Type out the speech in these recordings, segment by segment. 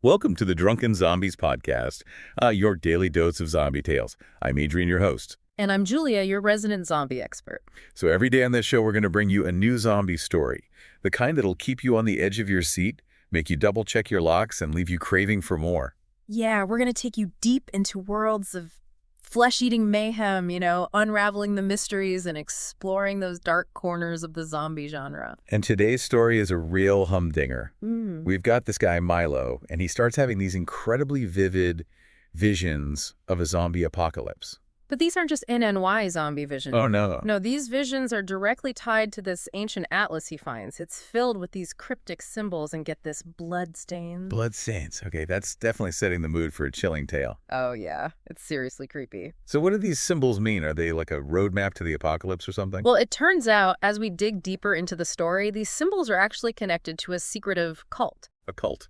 Welcome to the Drunken Zombies Podcast, your daily dose of zombie tales. I'm Adrian, your host. And I'm Julia, your resident zombie expert. So every day on this show, we're going to bring you a new zombie story, the kind that'll keep you on the edge of your seat, make you double-check your locks, and leave you craving for more. Yeah, we're going to take you deep into worlds of flesh-eating mayhem, unraveling the mysteries and exploring those dark corners of the zombie genre. And today's story is a real humdinger. Mm. We've got this guy, Milo, and he starts having these incredibly vivid visions of a zombie apocalypse. But these aren't just NNY zombie visions. Oh, no. No, these visions are directly tied to this ancient atlas he finds. It's filled with these cryptic symbols and get this blood stains. Blood stains. Okay, that's definitely setting the mood for a chilling tale. Oh, yeah. It's seriously creepy. So what do these symbols mean? Are they like a roadmap to the apocalypse or something? Well, it turns out, as we dig deeper into the story, these symbols are actually connected to a secretive cult. A cult.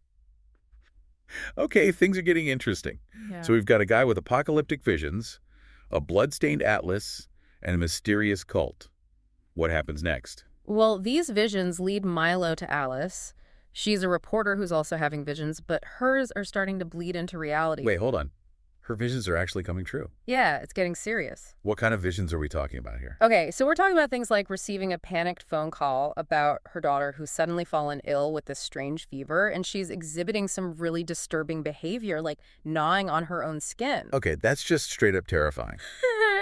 Okay, things are getting interesting. Yeah. So we've got a guy with apocalyptic visions, a blood-stained atlas, and a mysterious cult. What happens next? Well, these visions lead Milo to Alice. She's a reporter who's also having visions, but hers are starting to bleed into reality. Wait, hold on. Her visions are actually coming true. Yeah, it's getting serious. What kind of visions are we talking about here? Okay, so we're talking about things like receiving a panicked phone call about her daughter who's suddenly fallen ill with this strange fever, and she's exhibiting some really disturbing behavior, like gnawing on her own skin. Okay, that's just straight up terrifying.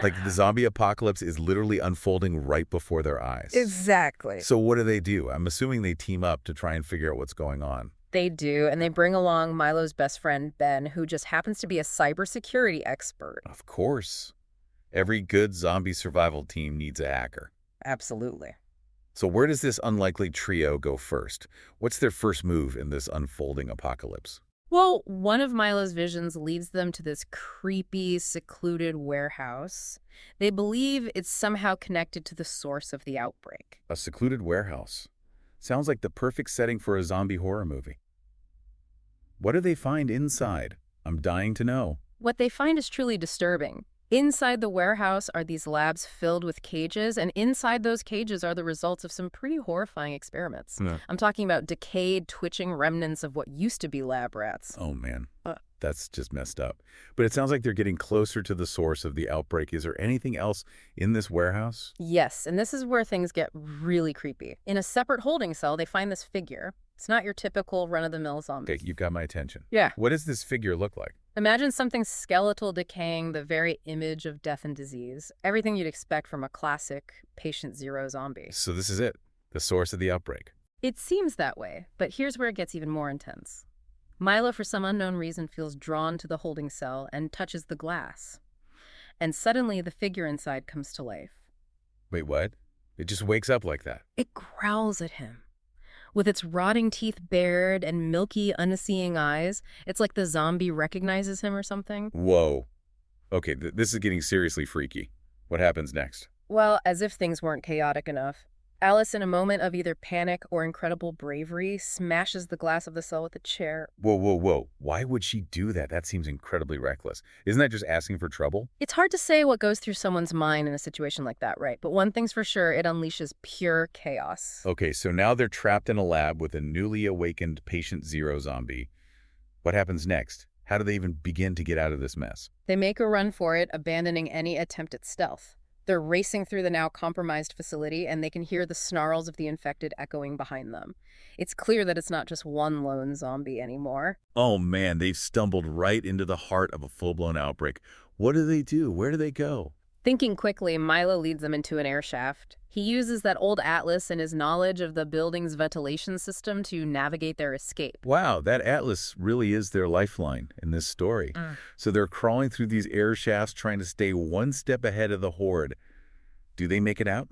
Like the zombie apocalypse is literally unfolding right before their eyes. Exactly. So what do? I'm assuming they team up to try and figure out what's going on. They do, and they bring along Milo's best friend, Ben, who just happens to be a cybersecurity expert. Of course. Every good zombie survival team needs a hacker. Absolutely. So where does this unlikely trio go first? What's their first move in this unfolding apocalypse? Well, one of Milo's visions leads them to this creepy, secluded warehouse. They believe it's somehow connected to the source of the outbreak. A secluded warehouse. Sounds like the perfect setting for a zombie horror movie. What do they find inside? I'm dying to know. What they find is truly disturbing. Inside the warehouse are these labs filled with cages, and inside those cages are the results of some pretty horrifying experiments. Yeah. I'm talking about decayed, twitching remnants of what used to be lab rats. Oh, man. That's just messed up. But it sounds like they're getting closer to the source of the outbreak. Is there anything else in this warehouse? Yes, and this is where things get really creepy. In a separate holding cell, they find this figure. It's not your typical run-of-the-mill zombie. Okay, you've got my attention. Yeah. What does this figure look like? Imagine something skeletal, decaying, the very image of death and disease. Everything you'd expect from a classic patient zero zombie. So this is it, the source of the outbreak. It seems that way, but here's where it gets even more intense. Milo, for some unknown reason, feels drawn to the holding cell and touches the glass. And suddenly, the figure inside comes to life. Wait, what? It just wakes up like that. It growls at him. With its rotting teeth bared and milky, unseeing eyes, it's like the zombie recognizes him or something. Whoa. Okay, this is getting seriously freaky. What happens next? Well, as if things weren't chaotic enough, Alice, in a moment of either panic or incredible bravery, smashes the glass of the cell with a chair. Whoa. Why would she do that? That seems incredibly reckless. Isn't that just asking for trouble? It's hard to say what goes through someone's mind in a situation like that, right? But one thing's for sure, it unleashes pure chaos. Okay, so now they're trapped in a lab with a newly awakened patient zero zombie. What happens next? How do they even begin to get out of this mess? They make a run for it, abandoning any attempt at stealth. They're racing through the now compromised facility, and they can hear the snarls of the infected echoing behind them. It's clear that it's not just one lone zombie anymore. Oh man, they've stumbled right into the heart of a full-blown outbreak. What do they do? Where do they go? Thinking quickly, Milo leads them into an air shaft. He uses that old atlas and his knowledge of the building's ventilation system to navigate their escape. Wow, that atlas really is their lifeline in this story. So they're crawling through these air shafts trying to stay one step ahead of the horde. Do they make it out?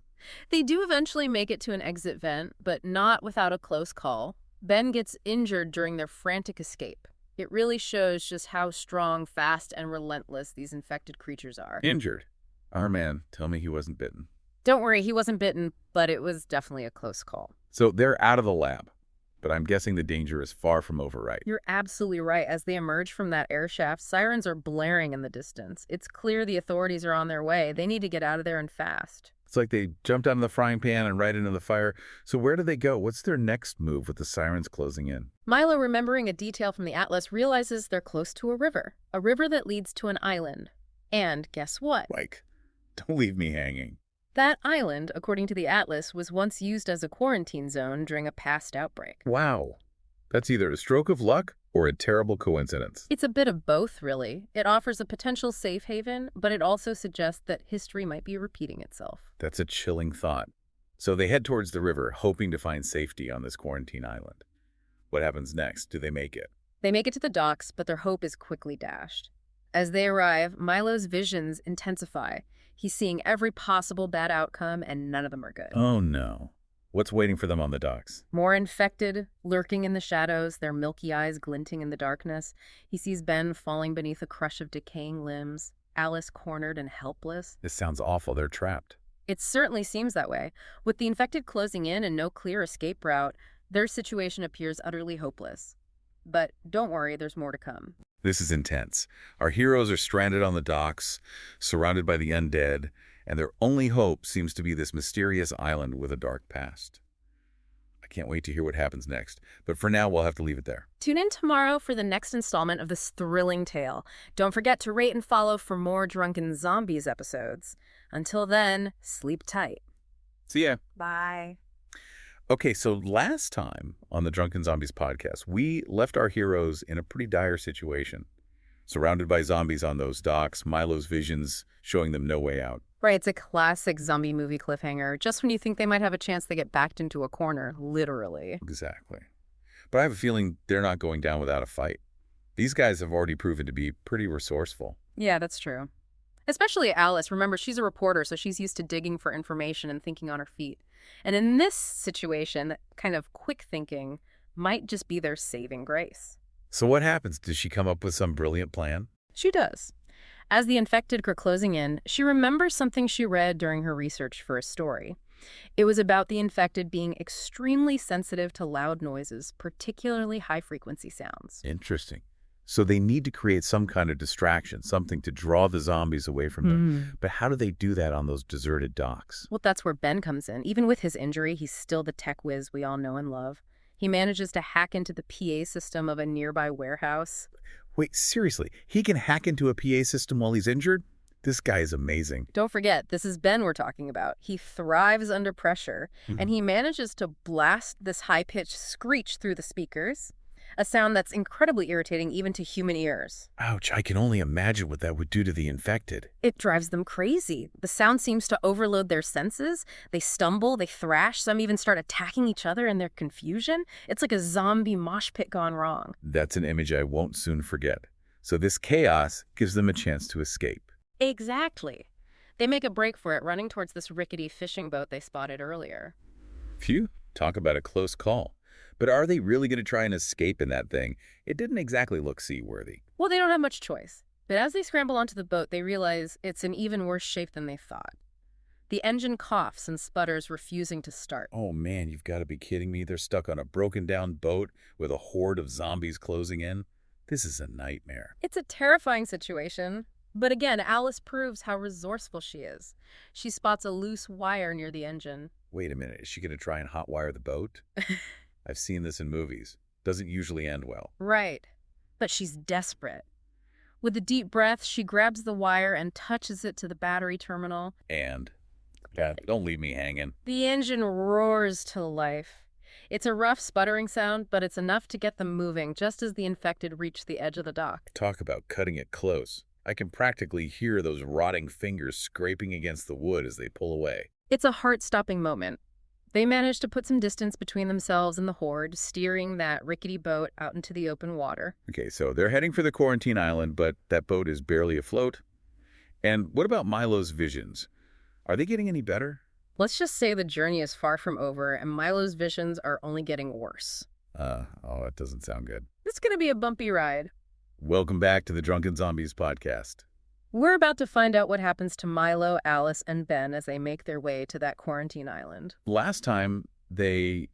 They do eventually make it to an exit vent, but not without a close call. Ben gets injured during their frantic escape. It really shows just how strong, fast, and relentless these infected creatures are. Injured? Our man, tell me he wasn't bitten. Don't worry, he wasn't bitten, but it was definitely a close call. So they're out of the lab. but I'm guessing the danger is far from over, right? You're absolutely right. As they emerge from that air shaft, sirens are blaring in the distance. It's clear the authorities are on their way. They need to get out of there and fast. It's like they jumped out of the frying pan and right into the fire. So where do they go? What's their next move with the sirens closing in? Milo, remembering a detail from the atlas, realizes they're close to a river that leads to an island. And guess what? Like, don't leave me hanging. That island, according to the atlas, was once used as a quarantine zone during a past outbreak. Wow. That's either a stroke of luck or a terrible coincidence. It's a bit of both, really. It offers a potential safe haven, but it also suggests that history might be repeating itself. That's a chilling thought. So they head towards the river, hoping to find safety on this quarantine island. What happens next? Do they make it? They make it to the docks, but their hope is quickly dashed. As they arrive, Milo's visions intensify. He's seeing every possible bad outcome, and none of them are good. Oh, no. What's waiting for them on the docks? More infected, lurking in the shadows, their milky eyes glinting in the darkness. He sees Ben falling beneath a crush of decaying limbs, Alice cornered and helpless. This sounds awful. They're trapped. It certainly seems that way. With the infected closing in and no clear escape route, their situation appears utterly hopeless. But don't worry, there's more to come. This is intense. Our heroes are stranded on the docks, surrounded by the undead, and their only hope seems to be this mysterious island with a dark past. I can't wait to hear what happens next, but for now, we'll have to leave it there. Tune in tomorrow for the next installment of this thrilling tale. Don't forget to rate and follow for more Drunken Zombies episodes. Until then, sleep tight. See ya. Bye. Okay, so last time on the Drunken Zombies podcast, we left our heroes in a pretty dire situation. Surrounded by zombies on those docks, Milo's visions showing them no way out. Right, it's a classic zombie movie cliffhanger. Just when you think they might have a chance, they get backed into a corner, literally. Exactly. But I have a feeling they're not going down without a fight. These guys have already proven to be pretty resourceful. Yeah, that's true. Especially Alice. Remember, she's a reporter, so she's used to digging for information and thinking on her feet. And in this situation, that kind of quick thinking might just be their saving grace. So what happens? Does she come up with some brilliant plan? She does. As the infected are closing in, she remembers something she read during her research for a story. It was about the infected being extremely sensitive to loud noises, particularly high-frequency sounds. Interesting. So they need to create some kind of distraction, something to draw the zombies away from them. But how do they do that on those deserted docks? Well, that's where Ben comes in. Even with his injury, he's still the tech whiz we all know and love. He manages to hack into the PA system of a nearby warehouse. Wait, seriously? He can hack into a PA system while he's injured? This guy is amazing. Don't forget, this is Ben we're talking about. He thrives under pressure, and he manages to blast this high-pitched screech through the speakers, a sound that's incredibly irritating even to human ears. Ouch, I can only imagine what that would do to the infected. It drives them crazy. The sound seems to overload their senses. They stumble, they thrash, some even start attacking each other in their confusion. It's like a zombie mosh pit gone wrong. That's an image I won't soon forget. So this chaos gives them a chance to escape. Exactly. They make a break for it, running towards this rickety fishing boat they spotted earlier. Phew, talk about a close call. But are they really going to try and escape in that thing? It didn't exactly look seaworthy. Well, they don't have much choice. But as they scramble onto the boat, they realize it's in even worse shape than they thought. The engine coughs and sputters, refusing to start. Oh man, you've got to be kidding me. They're stuck on a broken down boat with a horde of zombies closing in. This is a nightmare. It's a terrifying situation. But again, Alice proves how resourceful she is. She spots a loose wire near the engine. Wait a minute, is she going to try and hotwire the boat? I've seen this in movies. Doesn't usually end well. Right. But she's desperate. With a deep breath, she grabs the wire and touches it to the battery terminal. And? God, don't leave me hanging. The engine roars to life. It's a rough sputtering sound, but it's enough to get them moving just as the infected reach the edge of the dock. Talk about cutting it close. I can practically hear those rotting fingers scraping against the wood as they pull away. It's a heart-stopping moment. They manage to put some distance between themselves and the horde, steering that rickety boat out into the open water. Okay, so they're heading for the quarantine island, but that boat is barely afloat. And what about Milo's visions? Are they getting any better? Let's just say the journey is far from over, and Milo's visions are only getting worse. That doesn't sound good. It's going to be a bumpy ride. Welcome back to the Drunken Zombies Podcast. We're about to find out what happens to Milo, Alice, and Ben as they make their way to that quarantine island. Last time, they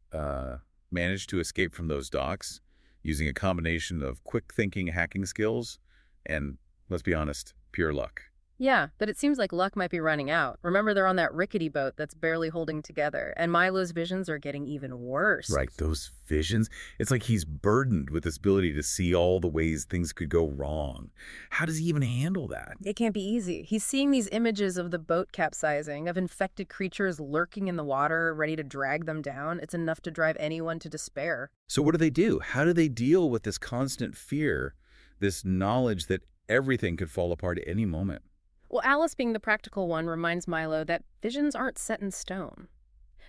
managed to escape from those docks using a combination of quick-thinking hacking skills and, let's be honest, pure luck. Yeah, but it seems like luck might be running out. Remember, they're on that rickety boat that's barely holding together, and Milo's visions are getting even worse. Right, those visions. It's like he's burdened with this ability to see all the ways things could go wrong. How does he even handle that? It can't be easy. He's seeing these images of the boat capsizing, of infected creatures lurking in the water, ready to drag them down. It's enough to drive anyone to despair. So what do? How do they deal with this constant fear, this knowledge that everything could fall apart at any moment? Well, Alice, being the practical one, reminds Milo that visions aren't set in stone.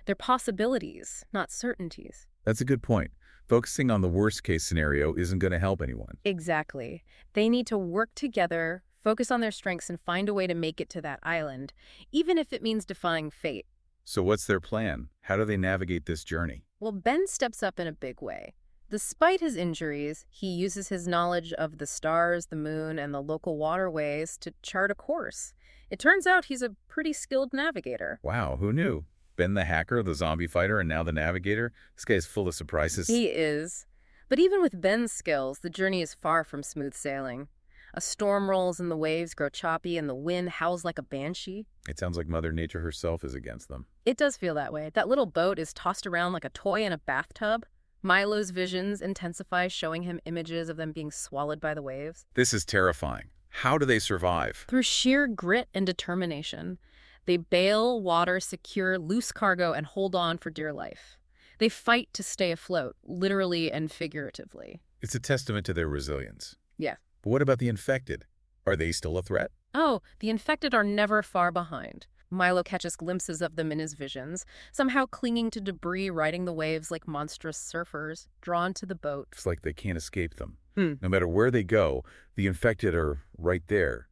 They're possibilities, not certainties. That's a good point. Focusing on the worst-case scenario isn't going to help anyone. Exactly. They need to work together, focus on their strengths, and find a way to make it to that island, even if it means defying fate. So what's their plan? How do they navigate this journey? Well, Ben steps up in a big way. Despite his injuries, he uses his knowledge of the stars, the moon, and the local waterways to chart a course. It turns out he's a pretty skilled navigator. Wow, who knew? Ben the hacker, the zombie fighter, and now the navigator? This guy's full of surprises. He is. But even with Ben's skills, the journey is far from smooth sailing. A storm rolls and the waves grow choppy and the wind howls like a banshee. It sounds like Mother Nature herself is against them. It does feel that way. That little boat is tossed around like a toy in a bathtub. Milo's visions intensify, showing him images of them being swallowed by the waves. This is terrifying. How do they survive? Through sheer grit and determination. They bail, water, secure loose cargo, and hold on for dear life. They fight to stay afloat, literally and figuratively. It's a testament to their resilience. Yeah. But what about the infected? Are they still a threat? Oh, the infected are never far behind. Milo catches glimpses of them in his visions, somehow clinging to debris, riding the waves like monstrous surfers, drawn to the boat. It's like they can't escape them. No matter where they go, the infected are right there.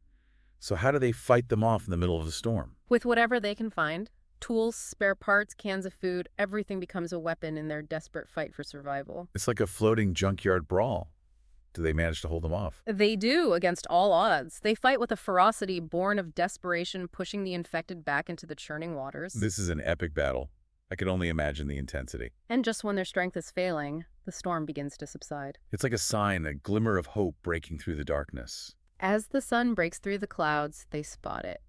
So how do they fight them off in the middle of the storm? With whatever they can find, tools, spare parts, cans of food, everything becomes a weapon in their desperate fight for survival. It's like a floating junkyard brawl. Do they manage to hold them off? They do, against all odds. They fight with a ferocity born of desperation, pushing the infected back into the churning waters. This is an epic battle. I can only imagine the intensity. And just when their strength is failing, the storm begins to subside. It's like a sign, a glimmer of hope breaking through the darkness. As the sun breaks through the clouds, they spot it.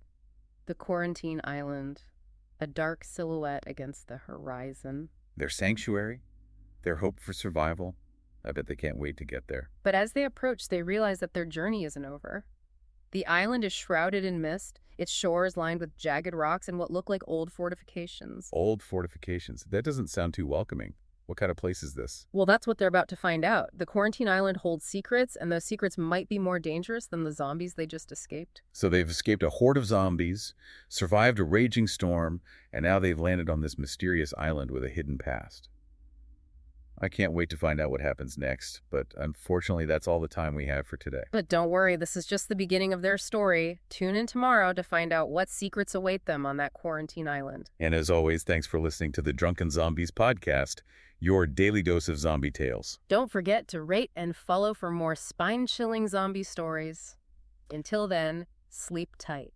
The quarantine island, a dark silhouette against the horizon. Their sanctuary, their hope for survival. I bet they can't wait to get there. But as they approach, they realize that their journey isn't over. The island is shrouded in mist, its shores lined with jagged rocks and what look like old fortifications. Old fortifications. That doesn't sound too welcoming. What kind of place is this? Well, that's what they're about to find out. The quarantine island holds secrets, and those secrets might be more dangerous than the zombies they just escaped. So they've escaped a horde of zombies, survived a raging storm, and now they've landed on this mysterious island with a hidden past. I can't wait to find out what happens next, but unfortunately that's all the time we have for today. But don't worry, this is just the beginning of their story. Tune in tomorrow to find out what secrets await them on that quarantine island. And as always, thanks for listening to the Drunken Zombies Podcast, your daily dose of zombie tales. Don't forget to rate and follow for more spine-chilling zombie stories. Until then, sleep tight.